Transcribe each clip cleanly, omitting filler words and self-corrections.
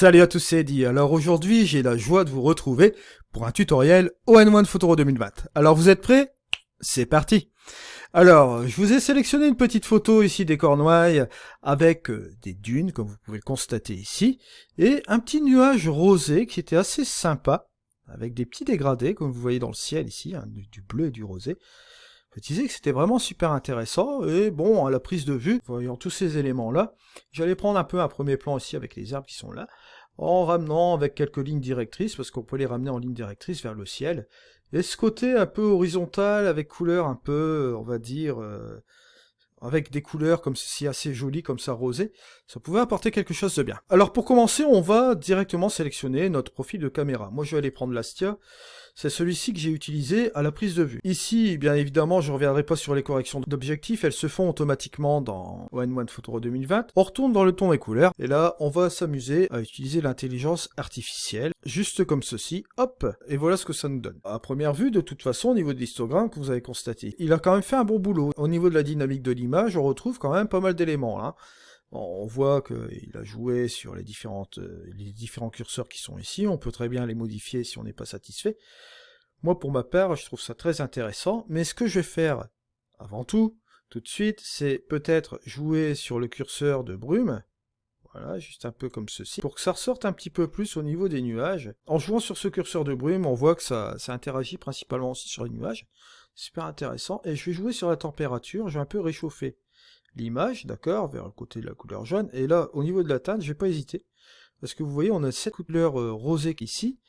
Salut à tous, c'est Eddie. Alors aujourd'hui, j'ai la joie de vous retrouver pour un tutoriel ON1 Photoro 2020. Alors vous êtes prêts? C'est parti. Alors, je vous ai sélectionné une petite photo ici des Cornouailles avec des dunes, comme vous pouvez le constater ici, et un petit nuage rosé qui était assez sympa, avec des petits dégradés, comme vous voyez dans le ciel ici, hein, du bleu et du rosé. Je disais que c'était vraiment super intéressant, et bon, à la prise de vue, voyant tous ces éléments-là, j'allais prendre un peu un premier plan ici avec les arbres qui sont là, en ramenant avec quelques lignes directrices, parce qu'on peut les ramener en ligne directrice vers le ciel, et ce côté un peu horizontal, avec couleurs un peu, on va dire, avec des couleurs comme ceci assez jolies, comme ça rosé, ça pouvait apporter quelque chose de bien. Alors pour commencer, on va directement sélectionner notre profil de caméra. Moi je vais aller prendre l'Astia, c'est celui-ci que j'ai utilisé à la prise de vue. Ici, bien évidemment, je ne reviendrai pas sur les corrections d'objectifs, elles se font automatiquement dans ON1 Photoro 2020. On retourne dans le ton et couleurs, et là, on va s'amuser à utiliser l'intelligence artificielle, juste comme ceci, hop, et voilà ce que ça nous donne. À première vue, de toute façon, au niveau de l'histogramme, que vous avez constaté, il a quand même fait un bon boulot. Au niveau de la dynamique de l'image, on retrouve quand même pas mal d'éléments, là. On voit qu'il a joué sur les différents curseurs qui sont ici, on peut très bien les modifier si on n'est pas satisfait. Moi, pour ma part, je trouve ça très intéressant, mais ce que je vais faire, avant tout de suite, c'est peut-être jouer sur le curseur de brume, voilà, juste un peu comme ceci, pour que ça ressorte un petit peu plus au niveau des nuages. En jouant sur ce curseur de brume, on voit que ça interagit principalement aussi sur les nuages, super intéressant, et je vais jouer sur la température, je vais un peu réchauffer l'image, d'accord, vers le côté de la couleur jaune, et là, au niveau de la teinte, je vais pas hésiter, parce que vous voyez, on a cette couleur rosée ici,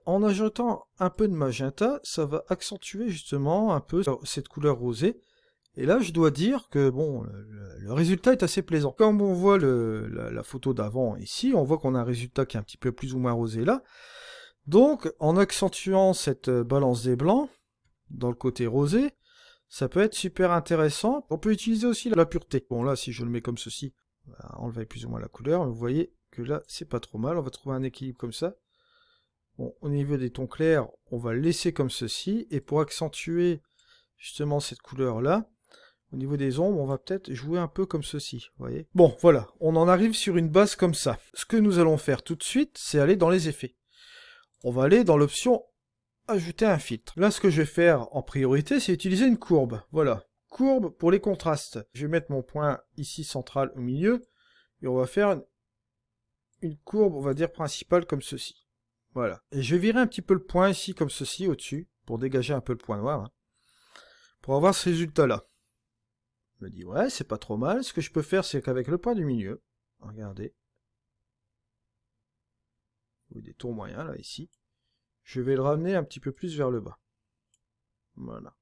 en ajoutant un peu de magenta, ça va accentuer justement un peu cette couleur rosée, et là, je dois dire que, bon, le résultat est assez plaisant. Comme on voit la photo d'avant ici, on voit qu'on a un résultat qui est un petit peu plus ou moins rosé là, donc, en accentuant cette balance des blancs, dans le côté rosé, ça peut être super intéressant. On peut utiliser aussi la pureté. Bon là, si je le mets comme ceci, on va enlever plus ou moins la couleur. Vous voyez que là, c'est pas trop mal. On va trouver un équilibre comme ça. Bon, au niveau des tons clairs, on va le laisser comme ceci. Et pour accentuer justement cette couleur-là, au niveau des ombres, on va peut-être jouer un peu comme ceci. Vous voyez. Bon, voilà. On en arrive sur une base comme ça. Ce que nous allons faire tout de suite, c'est aller dans les effets. On va aller dans l'option ajouter un filtre. Là, ce que je vais faire en priorité, c'est utiliser une courbe. Voilà, courbe pour les contrastes. Je vais mettre mon point ici central au milieu, et on va faire une courbe, on va dire, principale comme ceci. Voilà. Et je vais virer un petit peu le point ici comme ceci, au-dessus, pour dégager un peu le point noir, hein, pour avoir ce résultat-là. Je me dis, ouais, c'est pas trop mal. Ce que je peux faire, c'est qu'avec le point du milieu, regardez, des tours moyens, là, ici, je vais le ramener un petit peu plus vers le bas. Voilà.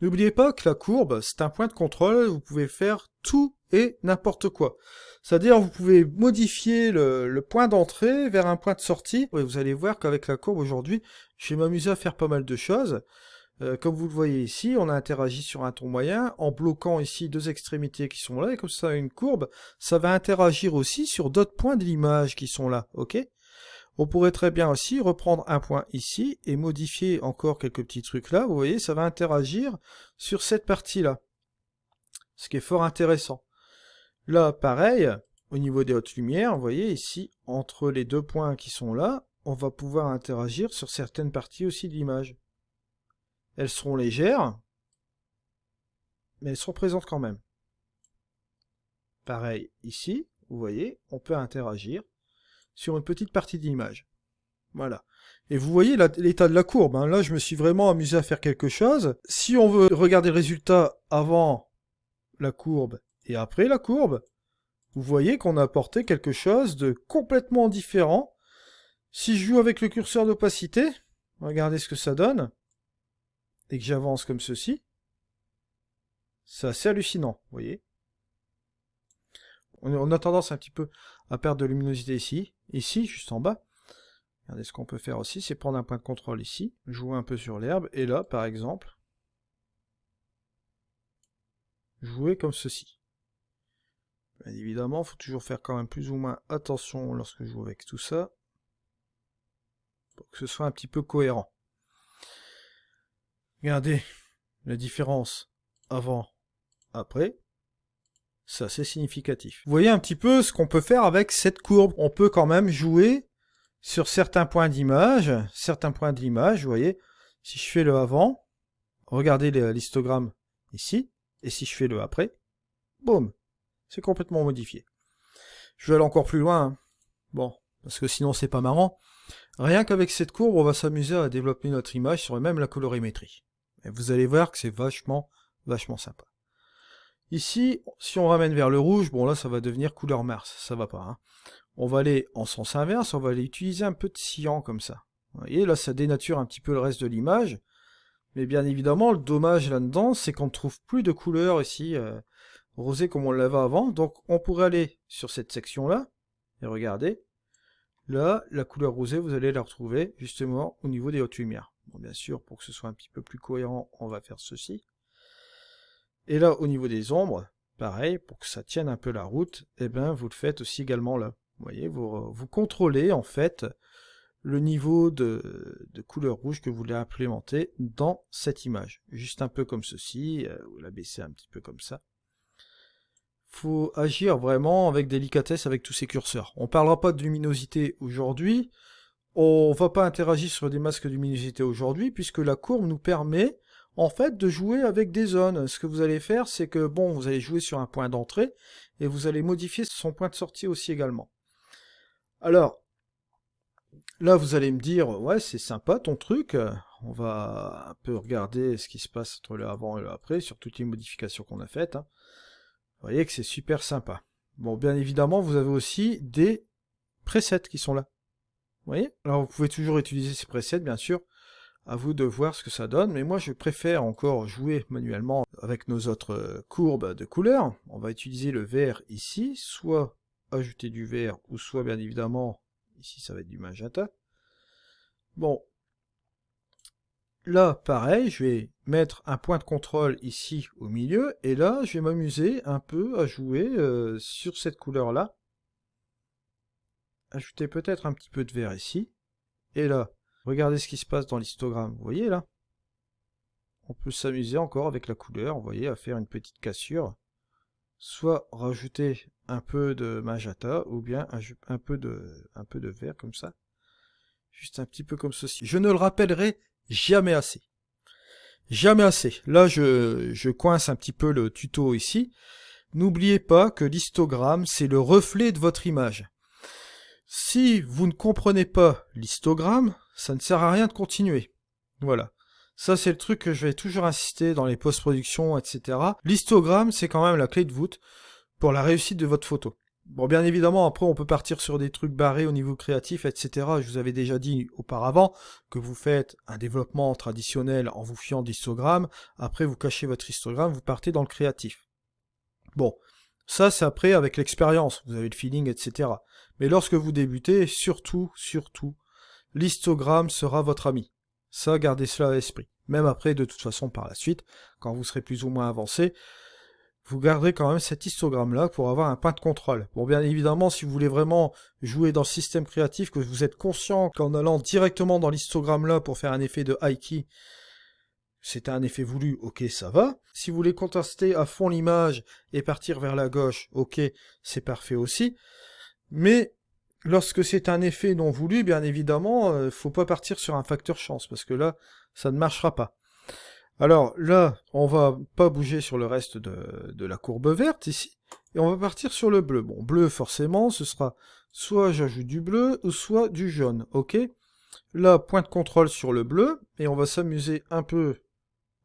N'oubliez pas que la courbe, c'est un point de contrôle, vous pouvez faire tout et n'importe quoi. C'est-à-dire, vous pouvez modifier le point d'entrée vers un point de sortie. Et vous allez voir qu'avec la courbe aujourd'hui, je vais m'amuser à faire pas mal de choses. Comme vous le voyez ici, on a interagi sur un ton moyen, en bloquant ici deux extrémités qui sont là, et comme ça, une courbe, ça va interagir aussi sur d'autres points de l'image qui sont là, ok ? On pourrait très bien aussi reprendre un point ici et modifier encore quelques petits trucs là. Vous voyez, ça va interagir sur cette partie-là. Ce qui est fort intéressant. Là, pareil, au niveau des hautes lumières, vous voyez ici, entre les deux points qui sont là, on va pouvoir interagir sur certaines parties aussi de l'image. Elles seront légères, mais elles seront présentes quand même. Pareil ici, vous voyez, on peut interagir sur une petite partie de l'image. Voilà. Et vous voyez l'état de la courbe. Hein. Là, je me suis vraiment amusé à faire quelque chose. Si on veut regarder le résultat avant la courbe et après la courbe, vous voyez qu'on a apporté quelque chose de complètement différent. Si je joue avec le curseur d'opacité, regardez ce que ça donne, et que j'avance comme ceci, c'est assez hallucinant, vous voyez. On a tendance un petit peu à perdre de luminosité ici, juste en bas. Regardez, ce qu'on peut faire aussi, c'est prendre un point de contrôle ici, jouer un peu sur l'herbe, et là, par exemple, jouer comme ceci. Bien évidemment, il faut toujours faire quand même plus ou moins attention lorsque je joue avec tout ça, pour que ce soit un petit peu cohérent. Regardez la différence avant, après. C'est assez significatif. Vous voyez un petit peu ce qu'on peut faire avec cette courbe. On peut quand même jouer sur certains points d'image. Vous voyez, si je fais le avant, regardez l'histogramme ici, et si je fais le après, boum, c'est complètement modifié. Je vais aller encore plus loin, hein. Bon, parce que sinon c'est pas marrant. Rien qu'avec cette courbe, on va s'amuser à développer notre image sur même la colorimétrie. Et vous allez voir que c'est vachement sympa. Ici, si on ramène vers le rouge, bon là ça va devenir couleur Mars, ça va pas, hein. On va aller en sens inverse, on va aller utiliser un peu de cyan comme ça. Vous voyez, là ça dénature un petit peu le reste de l'image. Mais bien évidemment, le dommage là-dedans, c'est qu'on ne trouve plus de couleur ici, rosé comme on l'avait avant. Donc on pourrait aller sur cette section-là, et regardez, là, la couleur rosée, vous allez la retrouver justement au niveau des hautes lumières. Bon, bien sûr, pour que ce soit un petit peu plus cohérent, on va faire ceci. Et là, au niveau des ombres, pareil, pour que ça tienne un peu la route, eh ben, vous le faites aussi également là. Vous voyez, vous contrôlez en fait le niveau de couleur rouge que vous voulez implémenter dans cette image. Juste un peu comme ceci, vous la baissez un petit peu comme ça. Faut agir vraiment avec délicatesse avec tous ces curseurs. On parlera pas de luminosité aujourd'hui, on va pas interagir sur des masques de luminosité aujourd'hui, puisque la courbe nous permet en fait de jouer avec des zones. Ce que vous allez faire, c'est que bon, vous allez jouer sur un point d'entrée, et vous allez modifier son point de sortie aussi également. Alors, là, vous allez me dire, ouais, c'est sympa ton truc, on va un peu regarder ce qui se passe entre le avant et le après, sur toutes les modifications qu'on a faites, hein. Vous voyez que c'est super sympa. Bon, bien évidemment, vous avez aussi des presets qui sont là. Vous voyez? Alors, vous pouvez toujours utiliser ces presets, bien sûr, à vous de voir ce que ça donne, mais moi, je préfère encore jouer manuellement avec nos autres courbes de couleurs. On va utiliser le vert ici, soit ajouter du vert, ou soit, bien évidemment, ici, ça va être du magenta. Bon. Là, pareil, je vais mettre un point de contrôle ici au milieu, et là, je vais m'amuser un peu à jouer sur cette couleur-là. Ajouter peut-être un petit peu de vert ici. Et là, regardez ce qui se passe dans l'histogramme. Vous voyez là? On peut s'amuser encore avec la couleur, vous voyez, à faire une petite cassure. Soit rajouter un peu de magenta, ou bien un peu de vert comme ça. Juste un petit peu comme ceci. Je ne le rappellerai jamais assez. Jamais assez. Là, je coince un petit peu le tuto ici. N'oubliez pas que l'histogramme, c'est le reflet de votre image. Si vous ne comprenez pas l'histogramme, ça ne sert à rien de continuer. Voilà. Ça, c'est le truc que je vais toujours insister dans les post-productions, etc. L'histogramme, c'est quand même la clé de voûte pour la réussite de votre photo. Bon, bien évidemment, après, on peut partir sur des trucs barrés au niveau créatif, etc. Je vous avais déjà dit auparavant que vous faites un développement traditionnel en vous fiant d'histogramme. Après, vous cachez votre histogramme, vous partez dans le créatif. Bon, ça, c'est après avec l'expérience. Vous avez le feeling, etc. Mais lorsque vous débutez, surtout, l'histogramme sera votre ami. Ça, gardez cela à l'esprit. Même après, de toute façon, par la suite, quand vous serez plus ou moins avancé, vous garderez quand même cet histogramme-là pour avoir un point de contrôle. Bon, bien évidemment, si vous voulez vraiment jouer dans le système créatif, que vous êtes conscient qu'en allant directement dans l'histogramme-là pour faire un effet de high key, c'est un effet voulu, ok, ça va. Si vous voulez contraster à fond l'image et partir vers la gauche, ok, c'est parfait aussi. Mais lorsque c'est un effet non voulu, bien évidemment, faut pas partir sur un facteur chance, parce que là, ça ne marchera pas. Alors là, on va pas bouger sur le reste de la courbe verte ici, et on va partir sur le bleu. Bon, bleu, forcément, ce sera soit j'ajoute du bleu, ou soit du jaune, ok? Là, point de contrôle sur le bleu, et on va s'amuser un peu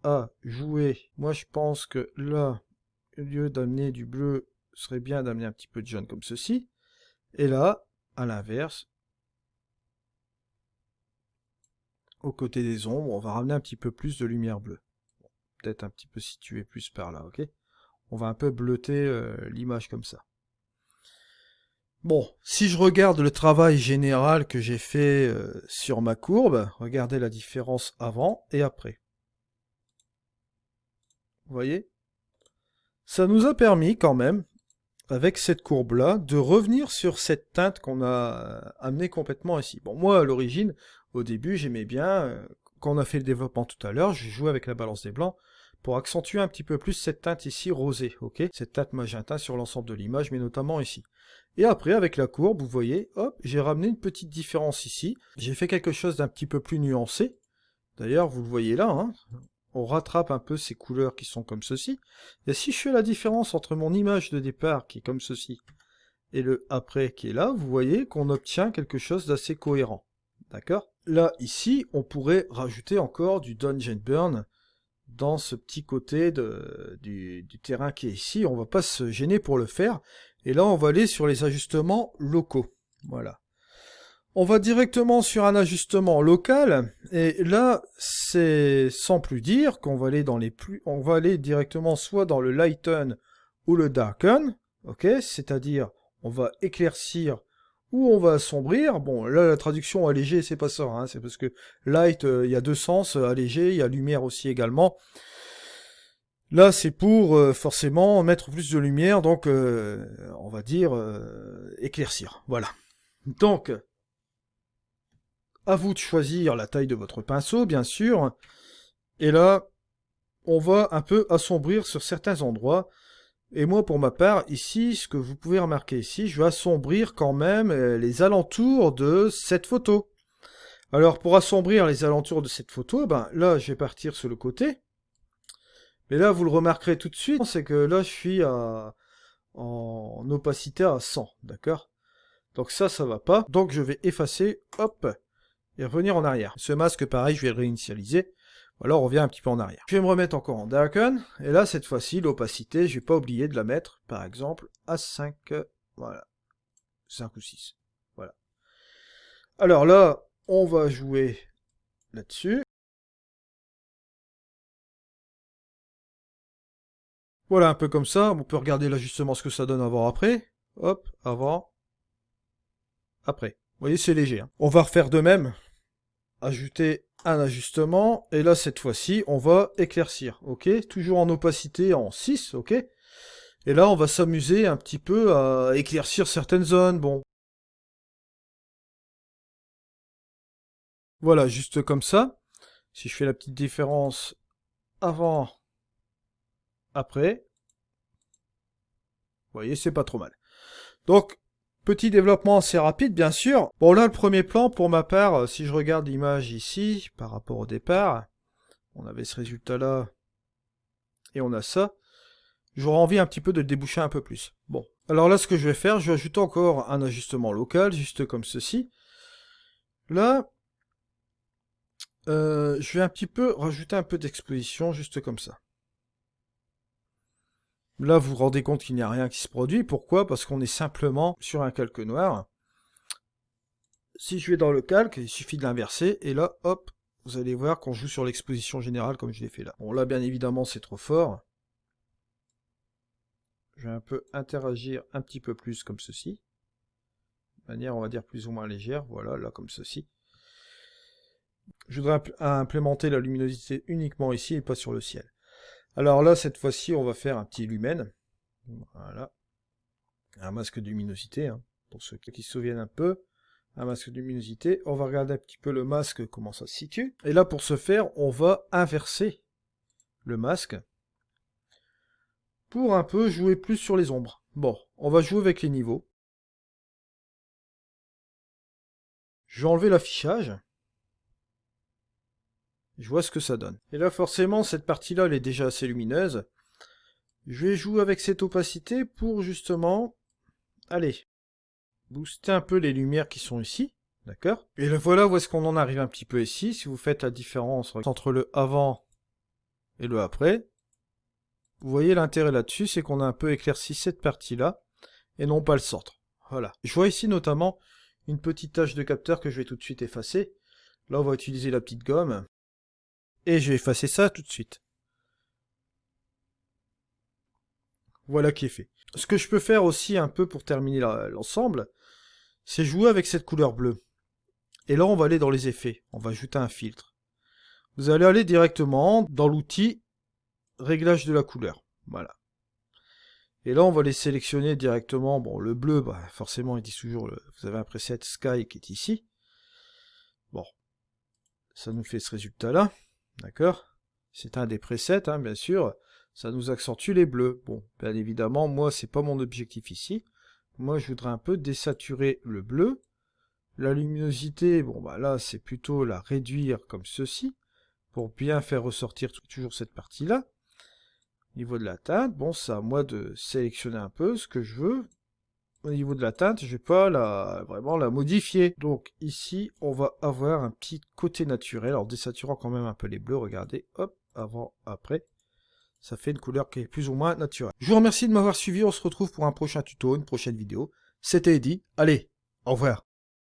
à jouer. Moi, je pense que là, au lieu d'amener du bleu, ce serait bien d'amener un petit peu de jaune comme ceci. Et là, à l'inverse, au côté des ombres, on va ramener un petit peu plus de lumière bleue. Bon, peut-être un petit peu situé plus par là, ok? On va un peu bleuter l'image comme ça. Bon, si je regarde le travail général que j'ai fait sur ma courbe, regardez la différence avant et après. Vous voyez? Ça nous a permis quand même, avec cette courbe-là, de revenir sur cette teinte qu'on a amenée complètement ici. Bon, moi, à l'origine, au début, j'aimais bien, quand on a fait le développement tout à l'heure, j'ai joué avec la balance des blancs, pour accentuer un petit peu plus cette teinte ici rosée, ok? Cette teinte magenta sur l'ensemble de l'image, mais notamment ici. Et après, avec la courbe, vous voyez, hop, j'ai ramené une petite différence ici. J'ai fait quelque chose d'un petit peu plus nuancé. D'ailleurs, vous le voyez là, hein, on rattrape un peu ces couleurs qui sont comme ceci. Et si je fais la différence entre mon image de départ, qui est comme ceci, et le après qui est là, vous voyez qu'on obtient quelque chose d'assez cohérent. D'accord? Là, ici, on pourrait rajouter encore du Dungeon Burn dans ce petit côté du terrain qui est ici. On va pas se gêner pour le faire. Et là, on va aller sur les ajustements locaux. Voilà. On va directement sur un ajustement local. Et là, c'est sans plus dire qu'on va aller dans les plus... On va aller directement soit dans le Lighten ou le Darken. Ok? C'est-à-dire, on va éclaircir ou on va assombrir. Bon, là, la traduction allégé, c'est pas ça, hein, c'est parce que light, il y a deux sens, allégé, il y a lumière aussi également. Là, c'est pour forcément mettre plus de lumière, donc on va dire éclaircir. Voilà. Donc, à vous de choisir la taille de votre pinceau, bien sûr. Et là, on va un peu assombrir sur certains endroits. Et moi, pour ma part, ici, ce que vous pouvez remarquer ici, je vais assombrir quand même les alentours de cette photo. Alors, pour assombrir les alentours de cette photo, ben là, je vais partir sur le côté. Mais là, vous le remarquerez tout de suite, c'est que là, je suis en opacité à 100, d'accord? Donc ça va pas. Donc, je vais effacer, hop, et revenir en arrière. Ce masque, pareil, je vais le réinitialiser. Alors, on revient un petit peu en arrière. Je vais me remettre encore en Darken. Et là, cette fois-ci, l'opacité, je vais pas oublier de la mettre, par exemple, à 5. Voilà. 5 ou 6. Voilà. Alors là, on va jouer là-dessus. Voilà, un peu comme ça. On peut regarder l'ajustement, ce que ça donne avant-après. Hop, avant, après. Vous voyez, c'est léger. Hein. On va refaire de même. Ajouter un ajustement. Et là, cette fois-ci, on va éclaircir. Ok? Toujours en opacité en 6. Ok? Et là, on va s'amuser un petit peu à éclaircir certaines zones. Bon. Voilà, juste comme ça. Si je fais la petite différence avant, après. Vous voyez, c'est pas trop mal. Donc, petit développement assez rapide, bien sûr. Bon, là, le premier plan, pour ma part, si je regarde l'image ici, par rapport au départ, on avait ce résultat-là, et on a ça. J'aurais envie un petit peu de le déboucher un peu plus. Bon, alors là, ce que je vais faire, je vais ajouter encore un ajustement local, juste comme ceci. Là, je vais un petit peu rajouter un peu d'exposition, juste comme ça. Là, vous vous rendez compte qu'il n'y a rien qui se produit. Pourquoi? Parce qu'on est simplement sur un calque noir. Si je vais dans le calque, il suffit de l'inverser, et là, hop, vous allez voir qu'on joue sur l'exposition générale comme je l'ai fait là. Bon, là, bien évidemment, c'est trop fort. Je vais un peu interagir un petit peu plus comme ceci. De manière, on va dire, plus ou moins légère. Voilà, là, comme ceci. Je voudrais implémenter la luminosité uniquement ici et pas sur le ciel. Alors là, cette fois-ci, on va faire un petit lumen. Voilà. Un masque de luminosité, hein, pour ceux qui se souviennent un peu. Un masque de luminosité. On va regarder un petit peu le masque, comment ça se situe. Et là, pour ce faire, on va inverser le masque pour un peu jouer plus sur les ombres. Bon, on va jouer avec les niveaux. Je vais enlever l'affichage. Je vois ce que ça donne. Et là, forcément, cette partie-là, elle est déjà assez lumineuse. Je vais jouer avec cette opacité pour justement, allez, booster un peu les lumières qui sont ici. D'accord? Et là, voilà où est-ce qu'on en arrive un petit peu ici. Si vous faites la différence entre le avant et le après, vous voyez l'intérêt là-dessus, c'est qu'on a un peu éclairci cette partie-là, et non pas le centre. Voilà. Je vois ici notamment une petite tache de capteur que je vais tout de suite effacer. Là, on va utiliser la petite gomme. Et je vais effacer ça tout de suite. Voilà qui est fait. Ce que je peux faire aussi un peu pour terminer l'ensemble, c'est jouer avec cette couleur bleue. Et là, on va aller dans les effets. On va ajouter un filtre. Vous allez aller directement dans l'outil réglage de la couleur. Voilà. Et là, on va les sélectionner directement. Bon, le bleu, bah, forcément, il dit toujours, vous avez un preset Sky qui est ici. Bon. Ça nous fait ce résultat-là. D'accord? c'est un des presets, hein, bien sûr, ça nous accentue les bleus. Bon, bien évidemment, moi, c'est pas mon objectif ici. Moi, je voudrais un peu désaturer le bleu. La luminosité, bon, bah là, c'est plutôt la réduire comme ceci, pour bien faire ressortir toujours cette partie-là. Au niveau de la teinte, bon, c'est à moi de sélectionner un peu ce que je veux. Au niveau de la teinte, je vais pas vraiment la modifier. Donc ici, on va avoir un petit côté naturel, en désaturant quand même un peu les bleus, regardez, hop, avant, après. Ça fait une couleur qui est plus ou moins naturelle. Je vous remercie de m'avoir suivi, on se retrouve pour un prochain tuto, une prochaine vidéo. C'était Eddy, allez, au revoir.